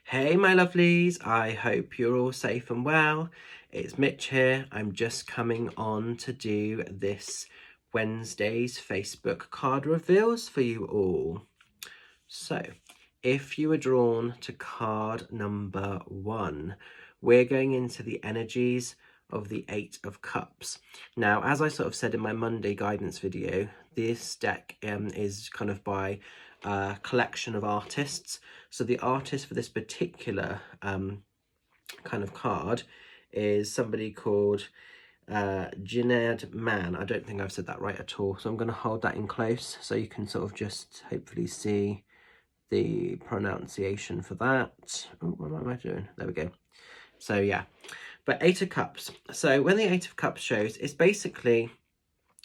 Hey my lovelies, I hope you're all safe and well. It's Mitch here. I'm just coming on to do this Wednesday's Facebook card reveals for you all. So, if you were drawn to card number 1, we're going into the energies of the Eight of Cups. Now, as I sort of said in my Monday guidance video, this deck is kind of by a collection of artists. So the artist for this particular kind of card is somebody called Ginerd Mann. I don't think I've said that right at all. So I'm going to hold that in close so you can sort of just hopefully see the pronunciation for that. Oh, what am I doing? There we go. So yeah, but Eight of Cups. So when the Eight of Cups shows, it's basically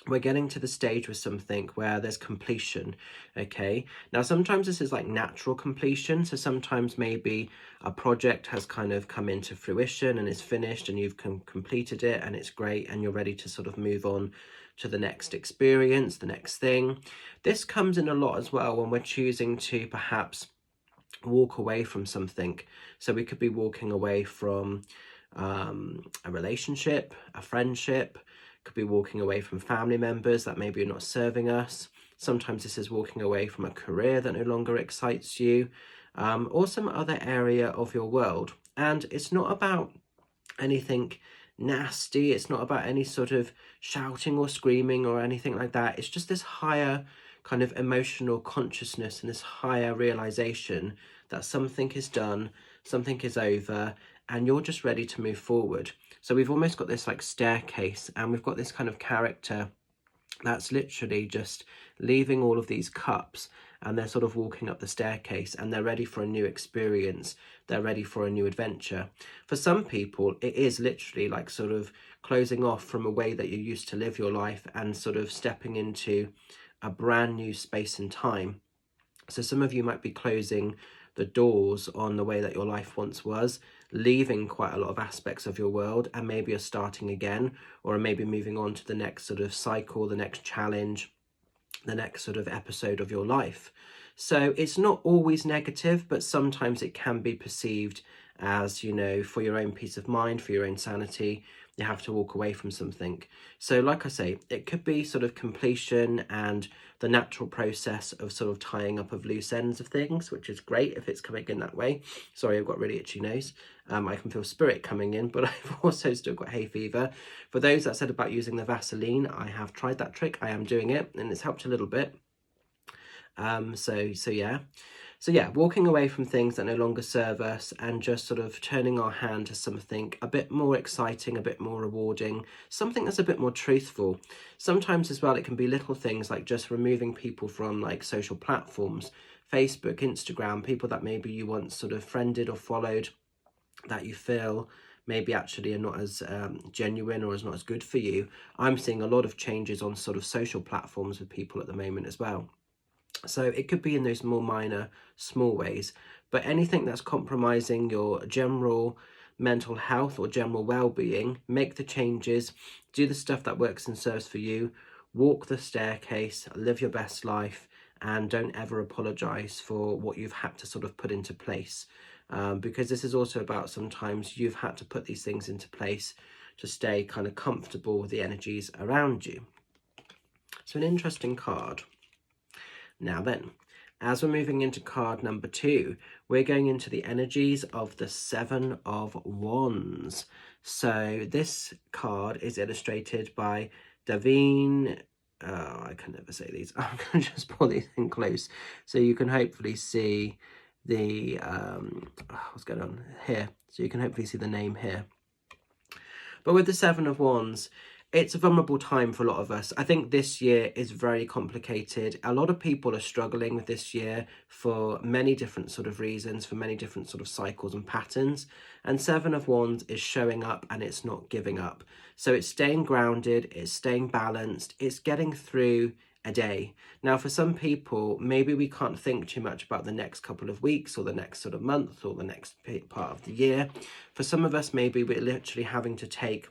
we're getting to the stage with something where there's completion. Okay, now sometimes this is like natural completion, so sometimes maybe a project has kind of come into fruition and is finished and you've completed it and it's great and you're ready to sort of move on to the next experience, the next thing. This comes in a lot as well when we're choosing to perhaps walk away from something. So we could be walking away from a relationship, a friendship, could be walking away from family members that maybe are not serving us. Sometimes this is walking away from a career that no longer excites you, or some other area of your world. And it's not about anything nasty, it's not about any sort of shouting or screaming or anything like that. It's just this higher kind of emotional consciousness and this higher realization that something is done, something is over, and you're just ready to move forward. So we've almost got this like staircase, and we've got this kind of character that's literally just leaving all of these cups, and they're sort of walking up the staircase and they're ready for a new experience. They're ready for a new adventure. For some people, it is literally like sort of closing off from a way that you used to live your life and sort of stepping into a brand new space and time. So some of you might be closing the doors on the way that your life once was, leaving quite a lot of aspects of your world, and maybe you're starting again, or maybe moving on to the next sort of cycle, the next challenge, the next sort of episode of your life. So it's not always negative, but sometimes it can be perceived as, you know, for your own peace of mind, for your own sanity, you have to walk away from something. So like I say, it could be sort of completion and the natural process of sort of tying up of loose ends of things, which is great if it's coming in that way. Sorry, I've got really itchy nose. I can feel spirit coming in, but I've also still got hay fever. For those that said about using the Vaseline, I have tried that trick. I am doing it and it's helped a little bit. So yeah, walking away from things that no longer serve us and just sort of turning our hand to something a bit more exciting, a bit more rewarding, something that's a bit more truthful. Sometimes as well, it can be little things like just removing people from like social platforms, Facebook, Instagram, people that maybe you once sort of friended or followed that you feel maybe actually are not as genuine or is not as good for you. I'm seeing a lot of changes on sort of social platforms with people at the moment as well. So it could be in those more minor, small ways, but anything that's compromising your general mental health or general well-being, make the changes, do the stuff that works and serves for you, walk the staircase, live your best life, and don't ever apologize for what you've had to sort of put into place. Because this is also about sometimes you've had to put these things into place to stay kind of comfortable with the energies around you. So an interesting card. Now then, as we're moving into card number 2, we're going into the energies of the Seven of Wands. So this card is illustrated by Davine. I can never say these. I'm going to just pull these in close so you can hopefully see the, what's going on here? So you can hopefully see the name here. But with the Seven of Wands, it's a vulnerable time for a lot of us. I think this year is very complicated. A lot of people are struggling with this year for many different sort of reasons, for many different sort of cycles and patterns. And Seven of Wands is showing up and it's not giving up. So it's staying grounded, it's staying balanced, it's getting through a day. Now, for some people, maybe we can't think too much about the next couple of weeks or the next sort of month or the next part of the year. For some of us, maybe we're literally having to take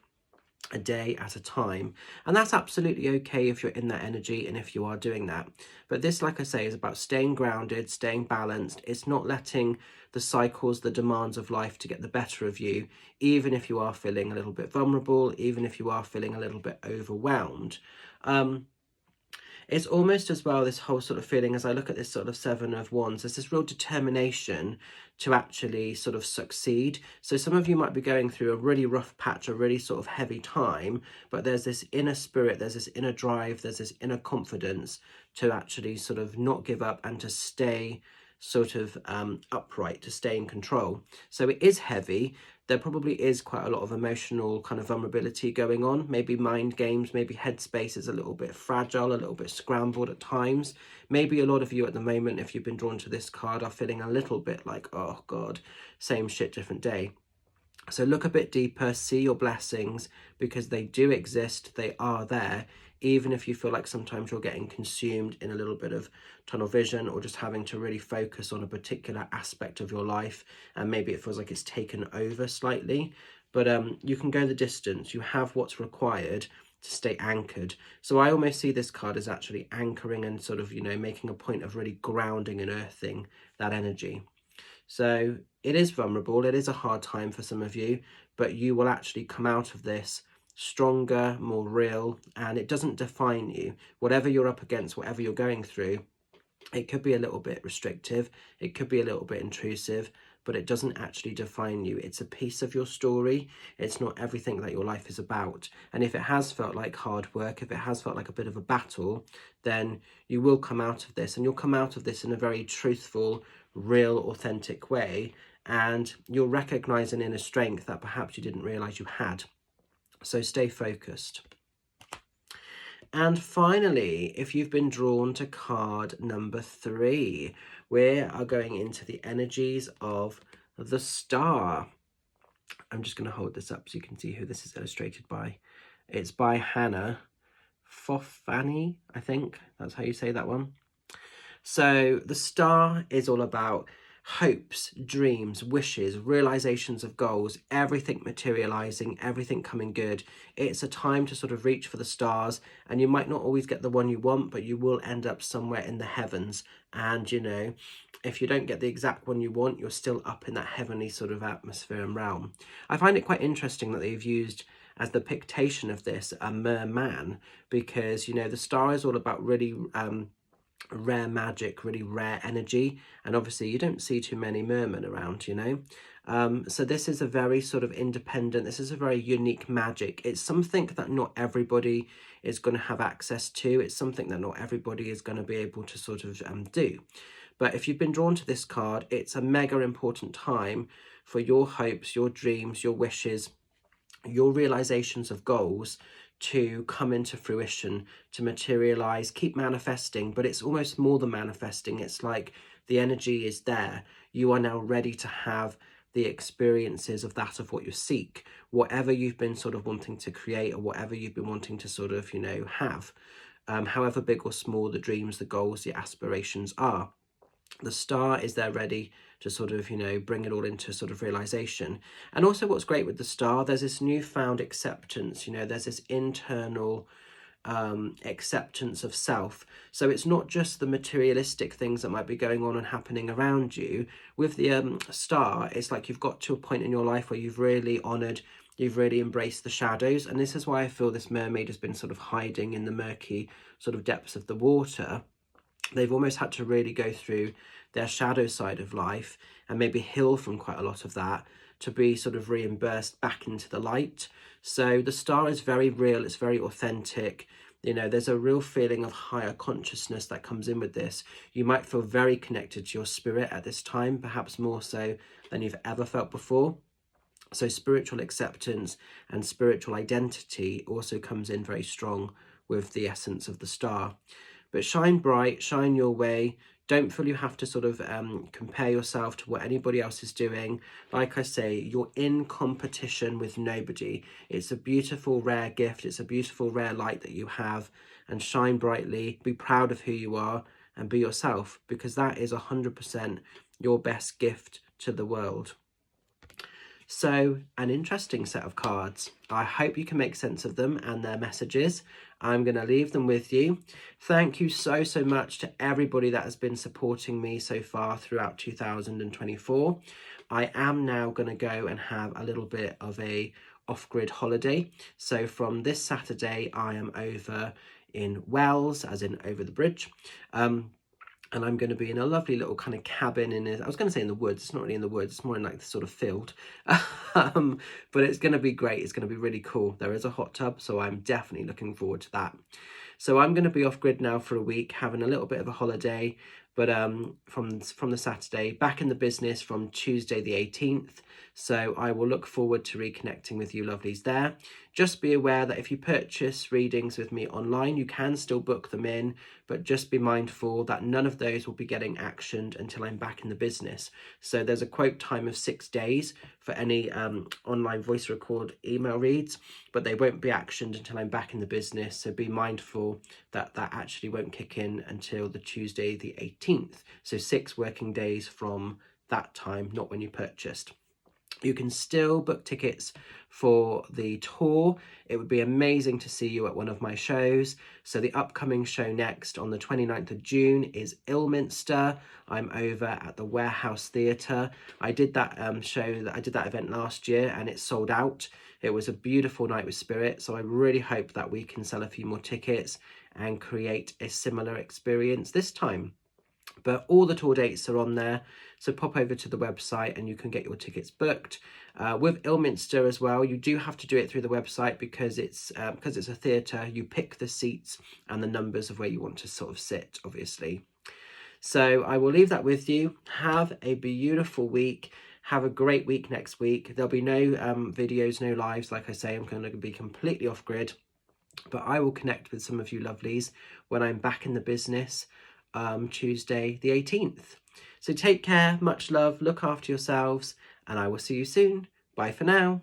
a day at a time. And that's absolutely okay if you're in that energy and if you are doing that. But this, like I say, is about staying grounded, staying balanced. It's not letting the cycles, the demands of life to get the better of you, even if you are feeling a little bit vulnerable, even if you are feeling a little bit overwhelmed. It's almost as well this whole sort of feeling, as I look at this sort of Seven of Wands, there's this real determination to actually sort of succeed. So some of you might be going through a really rough patch, a really sort of heavy time, but there's this inner spirit, there's this inner drive, there's this inner confidence to actually sort of not give up and to stay sort of upright, to stay in control. So it is heavy. There probably is quite a lot of emotional kind of vulnerability going on. Maybe mind games, maybe headspace is a little bit fragile, a little bit scrambled at times. Maybe a lot of you at the moment, if you've been drawn to this card, are feeling a little bit like, oh God, same shit, different day. So look a bit deeper, see your blessings, because they do exist, they are there, even if you feel like sometimes you're getting consumed in a little bit of tunnel vision or just having to really focus on a particular aspect of your life, and maybe it feels like it's taken over slightly. But you can go the distance, you have what's required to stay anchored. So I almost see this card as actually anchoring and sort of, you know, making a point of really grounding and earthing that energy. So it is vulnerable, it is a hard time for some of you, but you will actually come out of this stronger, more real, and it doesn't define you. Whatever you're up against, whatever you're going through, it could be a little bit restrictive, it could be a little bit intrusive, but it doesn't actually define you. It's a piece of your story. It's not everything that your life is about. And if it has felt like hard work, if it has felt like a bit of a battle, then you will come out of this, and you'll come out of this in a very truthful, real, authentic way, and you'll recognize an inner strength that perhaps you didn't realize you had. So stay focused. And finally, if you've been drawn to card number 3, we are going into the energies of the Star. I'm just going to hold this up so you can see who this is illustrated by. It's by Hannah Fofani, I think that's how you say that one. So the Star is all about hopes, dreams, wishes, realizations of goals, everything materializing, everything coming good. It's a time to sort of reach for the stars, and you might not always get the one you want, but you will end up somewhere in the heavens. And, you know, if you don't get the exact one you want, you're still up in that heavenly sort of atmosphere and realm. I find it quite interesting that they've used as the pictation of this a merman, because, you know, the star is all about really rare magic, really rare energy, and obviously you don't see too many mermen around, you know. So this is a very sort of independent, this is a very unique magic. It's something that not everybody is going to have access to. It's something that not everybody is going to be able to sort of do. But if you've been drawn to this card, it's a mega important time for your hopes, your dreams, your wishes, your realizations of goals to come into fruition, to materialize, keep manifesting. But it's almost more than manifesting. It's like the energy is there. You are now ready to have the experiences of that, of what you seek, whatever you've been sort of wanting to create, or whatever you've been wanting to sort of, you know, have, however big or small the dreams, the goals, the aspirations are. The Star is there ready to sort of, you know, bring it all into sort of realization. And also what's great with the Star, there's this newfound acceptance, you know, there's this internal acceptance of self. So it's not just the materialistic things that might be going on and happening around you. With the Star, it's like you've got to a point in your life where you've really honored, you've really embraced the shadows. And this is why I feel this mermaid has been sort of hiding in the murky sort of depths of the water. They've almost had to really go through their shadow side of life and maybe heal from quite a lot of that to be sort of reimbursed back into the light. So the Star is very real, it's very authentic. You know, there's a real feeling of higher consciousness that comes in with this. You might feel very connected to your spirit at this time, perhaps more so than you've ever felt before. So spiritual acceptance and spiritual identity also comes in very strong with the essence of the Star. But shine bright, shine your way. Don't feel you have to sort of compare yourself to what anybody else is doing. Like I say, you're in competition with nobody. It's a beautiful, rare gift. It's a beautiful, rare light that you have. And shine brightly, be proud of who you are, and be yourself, because that is 100% your best gift to the world. So, an interesting set of cards. I hope you can make sense of them and their messages. I'm going to leave them with you. Thank you so much to everybody that has been supporting me so far throughout 2024. I am now going to go and have a little bit of a off-grid holiday. So from this Saturday, I am over in Wells, as in over the bridge. And I'm going to be in a lovely little kind of cabin I was going to say in the woods. It's not really in the woods. It's more in like the sort of field. But it's going to be great. It's going to be really cool. There is a hot tub, so I'm definitely looking forward to that. So I'm going to be off grid now for a week, having a little bit of a holiday. But from the Saturday, back in the business from Tuesday the 18th. So I will look forward to reconnecting with you lovelies there. Just be aware that if you purchase readings with me online, you can still book them in, but just be mindful that none of those will be getting actioned until I'm back in the business. So there's a quote time of 6 days for any online voice record email reads, but they won't be actioned until I'm back in the business. So be mindful that that actually won't kick in until the Tuesday the 18th. So 6 working days from that time, not when you purchased. You can still book tickets for the tour. It would be amazing to see you at one of my shows. So the upcoming show next on the 29th of June is Ilminster. I'm over at the Warehouse Theatre. I did that I did that event last year and it sold out. It was a beautiful night with Spirit. So I really hope that we can sell a few more tickets and create a similar experience this time. But all the tour dates are on there, so pop over to the website and you can get your tickets booked. With Ilminster as well, you do have to do it through the website because it's a theatre. You pick the seats and the numbers of where you want to sort of sit, obviously. So I will leave that with you. Have a beautiful week. Have a great week next week. There'll be no videos, no lives. Like I say, I'm going to be completely off grid, but I will connect with some of you lovelies when I'm back in the business. Tuesday the 18th. So take care, much love, look after yourselves, and I will see you soon. Bye for now.